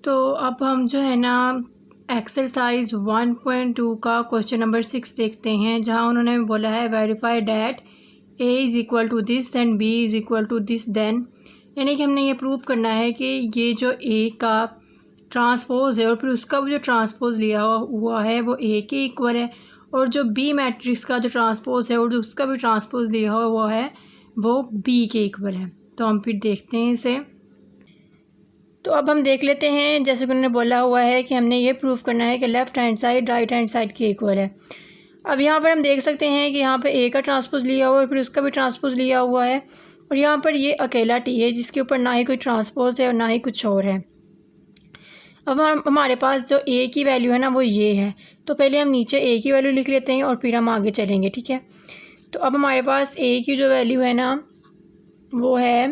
तो अब हम जो है ना एक्सरसाइज 1.2 का क्वेश्चन नंबर 6 देखते हैं, जहां उन्होंने बोला है verify that a is equal to this then b is equal to this then, यानी कि हमने ये प्रूव करना है कि ये जो ए का ट्रांसपोज है और फिर उसका जो ट्रांसपोज लिया हुआ है वो ए के इक्वल है, और जो बी मैट्रिक्स का जो ट्रांसपोज है और उसका भी ट्रांसपोज लिया हुआ है वो बी के इक्वल है। तो हम फिर देखते हैं इसे। तो अब हम देख लेते हैं, जैसे कि उन्होंने बोला हुआ है कि हमने ये प्रूव करना है कि left hand side right hand side के इक्वल है। अब यहाँ पर हम देख सकते हैं कि यहाँ पे ए का ट्रांसपोज लिया हुआ है, फिर उसका भी ट्रांसपोज लिया हुआ है, और यहाँ पर ये अकेला टी है जिसके ऊपर ना ही कोई ट्रांसपोज है और ना ही कुछ और है। अब हमारे पास जो ए की वैल्यू है ना वो ये है, तो पहले हम नीचे ए की वैल्यू लिख लेते हैं और फिर हम आगे चलेंगे, ठीक है। तो अब हमारे पास ए की जो वैल्यू है ना वो है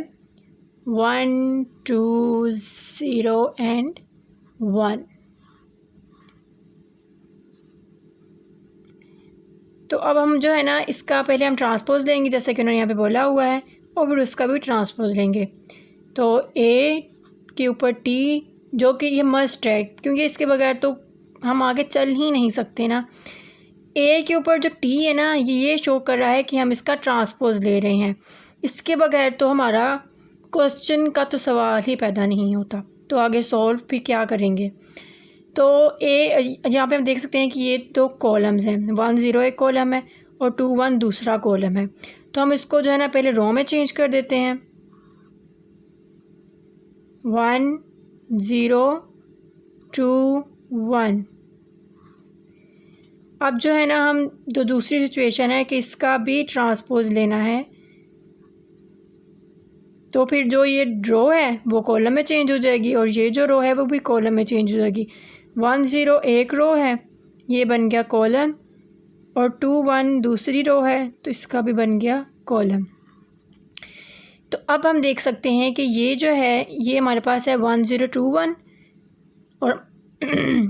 1 2 0 एंड 1। तो अब हम जो है ना इसका पहले हम ट्रांसपोज लेंगे जैसे कि उन्होंने यहाँ पे बोला हुआ है, और फिर उसका भी ट्रांसपोज लेंगे। तो ए के ऊपर टी, जो कि ये मस्ट है क्योंकि इसके बगैर तो हम आगे चल ही नहीं सकते ना। ए के ऊपर जो टी है ना ये शो कर रहा है कि हम इसका ट्रांसपोज ले रहे हैं, इसके बगैर तो हमारा क्वेश्चन का तो सवाल ही पैदा नहीं होता। तो आगे सॉल्व फिर क्या करेंगे। तो ए यहाँ पे हम देख सकते हैं कि ये दो कॉलम्स हैं, 1 0 एक कॉलम है और 2 1 दूसरा कॉलम है। तो हम इसको जो है ना पहले रो में चेंज कर देते हैं, 1 0 2 1। अब जो है ना हम जो दूसरी सिचुएशन है कि इसका भी ट्रांसपोज लेना है, तो फिर जो ये रो है वो कॉलम में चेंज हो जाएगी और ये जो रो है वो भी कॉलम में चेंज हो जाएगी। 1 0 एक रो है, ये बन गया कॉलम, और 2 1 दूसरी रो है तो इसका भी बन गया कॉलम। तो अब हम देख सकते हैं कि ये जो है ये हमारे पास है 1 0 2 1, और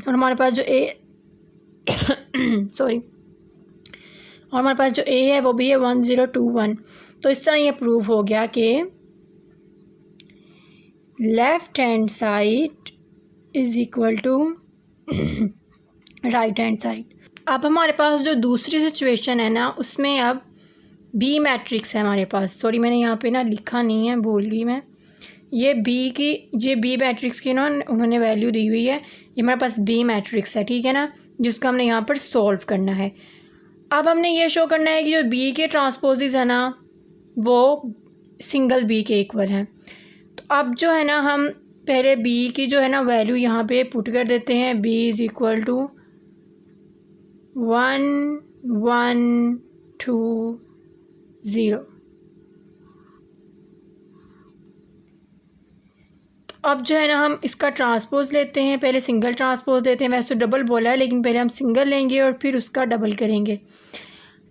हमारे पास जो ए सॉरी और हमारे पास जो ए है वो भी है 1 0 2 1। तो इस तरह ये प्रूव हो गया कि left hand side is equal to right hand side. अब हमारे पास जो दूसरी सिचुएशन है ना उसमें अब बी मैट्रिक्स है हमारे पास। सॉरी मैंने यहाँ पे ना लिखा नहीं है, भूल गई मैं। ये बी मैट्रिक्स की ना उन्होंने वैल्यू दी हुई है, ये हमारे पास बी मैट्रिक्स है, ठीक है ना, जिसको हमने यहाँ पर सॉल्व करना है। अब हमने ये शो करना है कि जो बी के ट्रांसपोजेस है ना वो सिंगल बी के इक्वल हैं। तो अब जो है ना हम पहले बी की जो है ना वैल्यू यहाँ पे पुट कर देते हैं, बी इज़ इक्वल टू 1 1 2 0। अब जो है ना हम इसका ट्रांसपोज लेते हैं, पहले सिंगल ट्रांसपोज लेते हैं, वैसे डबल बोला है लेकिन पहले हम सिंगल लेंगे और फिर उसका डबल करेंगे।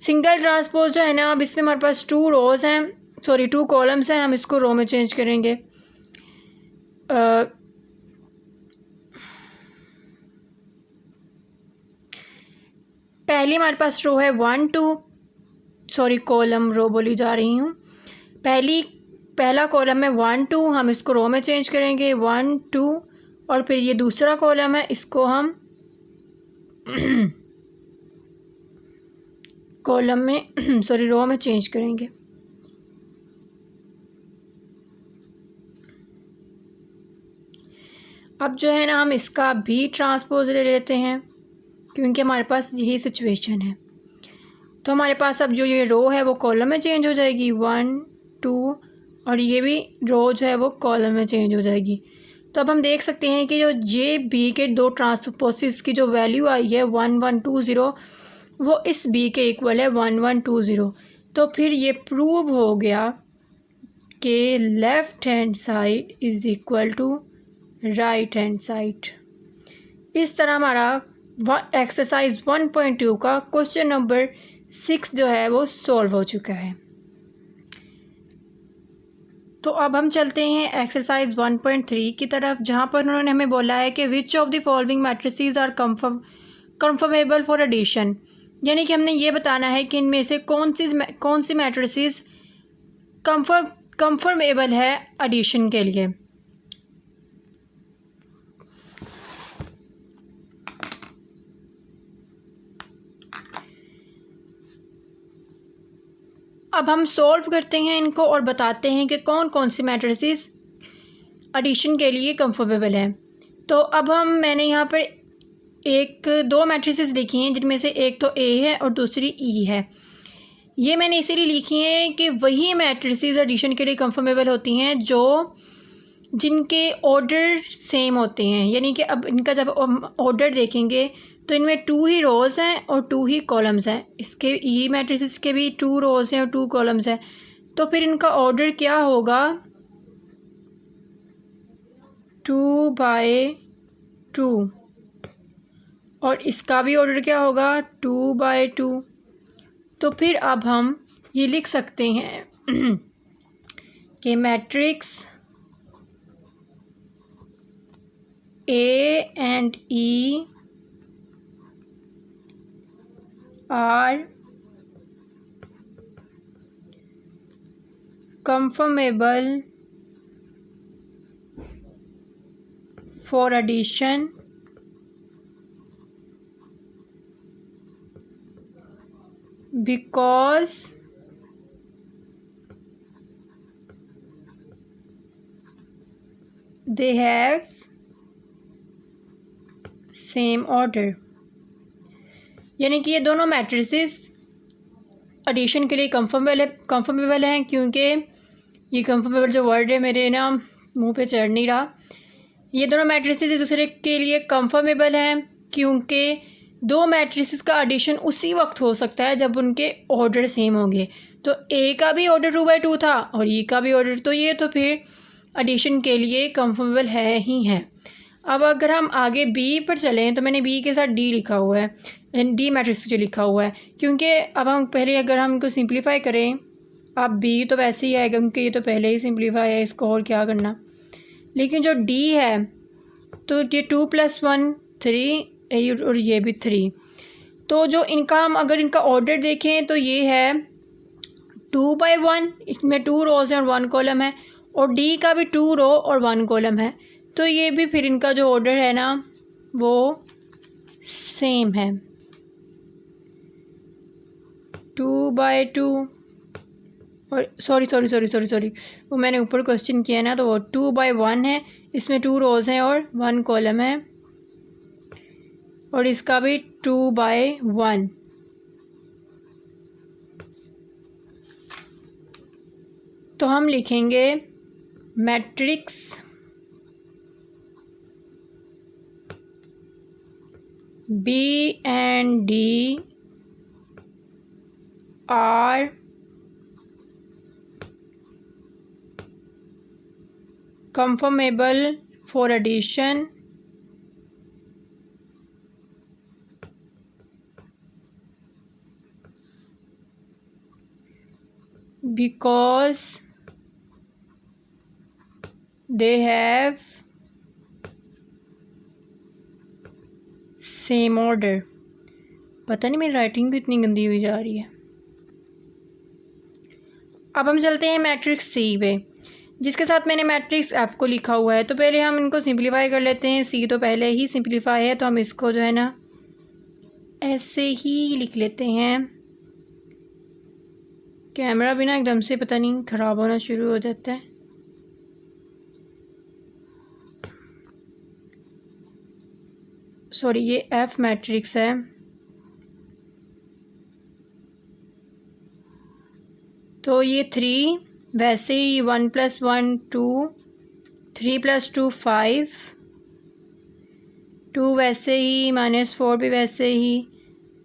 सिंगल ट्रांसपोज जो है ना अब इसमें हमारे पास 2 रोज़ हैं, सॉरी 2 कॉलम्स हैं, हम इसको रो में चेंज करेंगे। पहली हमारे पास रो है 1 2, सॉरी कॉलम रो बोली जा रही हूँ। पहला कॉलम है 1 2, हम इसको रो में चेंज करेंगे 1 2, और फिर ये दूसरा कॉलम है इसको हम कॉलम में सॉरी रो में चेंज करेंगे। अब जो है ना हम इसका भी ट्रांसपोज ले लेते हैं क्योंकि हमारे पास यही सिचुएशन है। तो हमारे पास अब जो ये रो है वो कॉलम में चेंज हो जाएगी 1 2, और ये भी रो जो है वो कॉलम में चेंज हो जाएगी। तो अब हम देख सकते हैं कि जो जे बी के दो ट्रांसपोजेस की जो वैल्यू आई है 1 1 2 0 वो इस बी के इक्वल है 1 1 2 0। तो फिर ये प्रूव हो गया कि left hand side is equal to right hand side. इस तरह हमारा एक्सरसाइज 1.2 का क्वेश्चन नंबर 6 जो है वो सॉल्व हो चुका है। तो अब हम चलते हैं एक्सरसाइज 1.3 की तरफ, जहाँ पर उन्होंने हमें बोला है कि which of the following matrices are conformable for addition, यानी कि हमने ये बताना है कि इनमें से कौन सी मैट्रिसेस कंफर्मेबल है एडिशन के लिए। अब हम सॉल्व करते हैं इनको और बताते हैं कि कौन कौन सी मैट्रिसेस एडिशन के लिए कंफर्मेबल है। तो अब मैंने यहाँ पर दो मैट्रिसेस लिखी हैं, जिनमें से एक तो ए है और दूसरी ई है। ये मैंने इसीलिए लिखी हैं कि वही मैट्रिसेस एडिशन के लिए कंफर्मेबल होती हैं जिनके ऑर्डर सेम होते हैं। यानी कि अब इनका जब ऑर्डर देखेंगे तो इनमें 2 ही रोज़ हैं और 2 ही कॉलम्स हैं। इसके ई मैट्रिसेस के भी 2 रोज़ हैं और 2 कॉलम्स हैं। तो फिर इनका ऑर्डर क्या होगा, 2/2, और इसका भी ऑर्डर क्या होगा, 2/2। तो फिर अब हम ये लिख सकते हैं कि matrix A and E are conformable for addition because they have same order. यानी कि ये दोनों मैट्रिसेस एडिशन के लिए कंफर्मेबल हैं, क्योंकि ये कंफर्मेबल जो वर्ड है मेरे ना मुंह पे चढ़ नहीं रहा। ये दोनों मैट्रिसेस एक दूसरे के लिए कंफर्मेबल हैं क्योंकि दो मैट्रिसेस का एडिशन उसी वक्त हो सकता है जब उनके ऑर्डर सेम होंगे। तो ए का भी ऑर्डर 2/2 था और ई का भी ऑर्डर, तो ये तो फिर एडिशन के लिए कंफर्मेबल है ही है। अब अगर हम आगे बी पर चलें तो मैंने बी के साथ डी लिखा हुआ है, डी मैट्रिक्स जो लिखा हुआ है, क्योंकि अब हम पहले अगर हम इनको सिंप्लीफाई करें, अब बी तो वैसे ही आएगा क्योंकि ये तो पहले ही सिंप्लीफाई है, इसको और क्या करना। लेकिन जो डी है तो ये 2 + 1 3 और ये भी 3। तो जो इनका हम अगर इनका ऑर्डर देखें तो ये है 2/1, इसमें 2 रोज़ हैं और 1 कॉलम है, और डी का भी 2 रो और 1 कॉलम है। तो ये भी फिर इनका जो ऑर्डर है ना वो सेम है, 2/2। और सॉरी वो मैंने ऊपर क्वेश्चन किया ना, तो वो 2/1 है, इसमें 2 रोज़ हैं और 1 कॉलम है, और इसका भी 2/1। तो हम लिखेंगे matrix B and D are conformable for addition because they have same order. पता नहीं मेरी राइटिंग भी इतनी गंदी हुई जा रही है। अब हम चलते हैं मैट्रिक्स सी पे, जिसके साथ मैंने मैट्रिक्स एफ को लिखा हुआ है। तो पहले हम इनको सिंप्लीफाई कर लेते हैं। सी तो पहले ही सिंप्लीफाई है, तो हम इसको जो है ना ऐसे ही लिख लेते हैं। कैमरा भी ना एकदम से पता नहीं ख़राब होना शुरू हो जाता है। सॉरी, ये एफ मैट्रिक्स है। तो ये 3 वैसे ही 1 + 1 2, 3 + 2 5, 2 वैसे ही, -4 भी वैसे ही,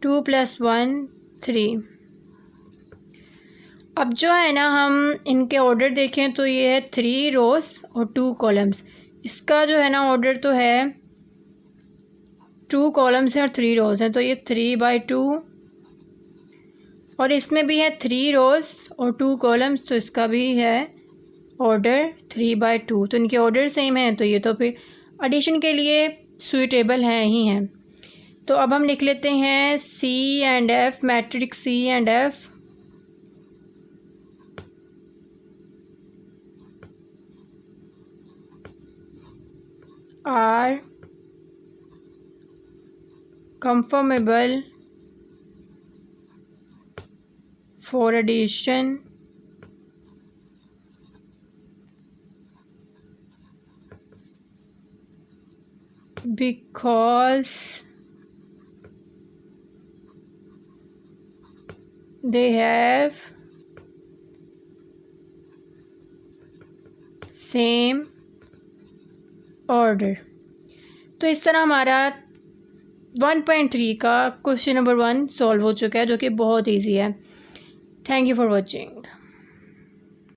2 + 1 3। अब जो है ना हम इनके ऑर्डर देखें तो ये है 3 रोज़ और 2 कॉलम्स। इसका जो है ना ऑर्डर तो है 2 कॉलम्स हैं और 3 रोज़ हैं, तो ये 3/2। और इसमें भी है 3 रोज़ और 2 कॉलम्स, तो इसका भी है ऑर्डर 3/2। तो इनके ऑर्डर सेम हैं, तो ये तो फिर एडिशन के लिए सूटेबल हैं ही हैं। तो अब हम लिख लेते हैं c and f, matrix c and f are conformable for addition because they have same order. तो इस तरह हमारा 1.3 का क्वेश्चन नंबर 1 सॉल्व हो चुका है, जो कि बहुत इजी है। Thank you for watching.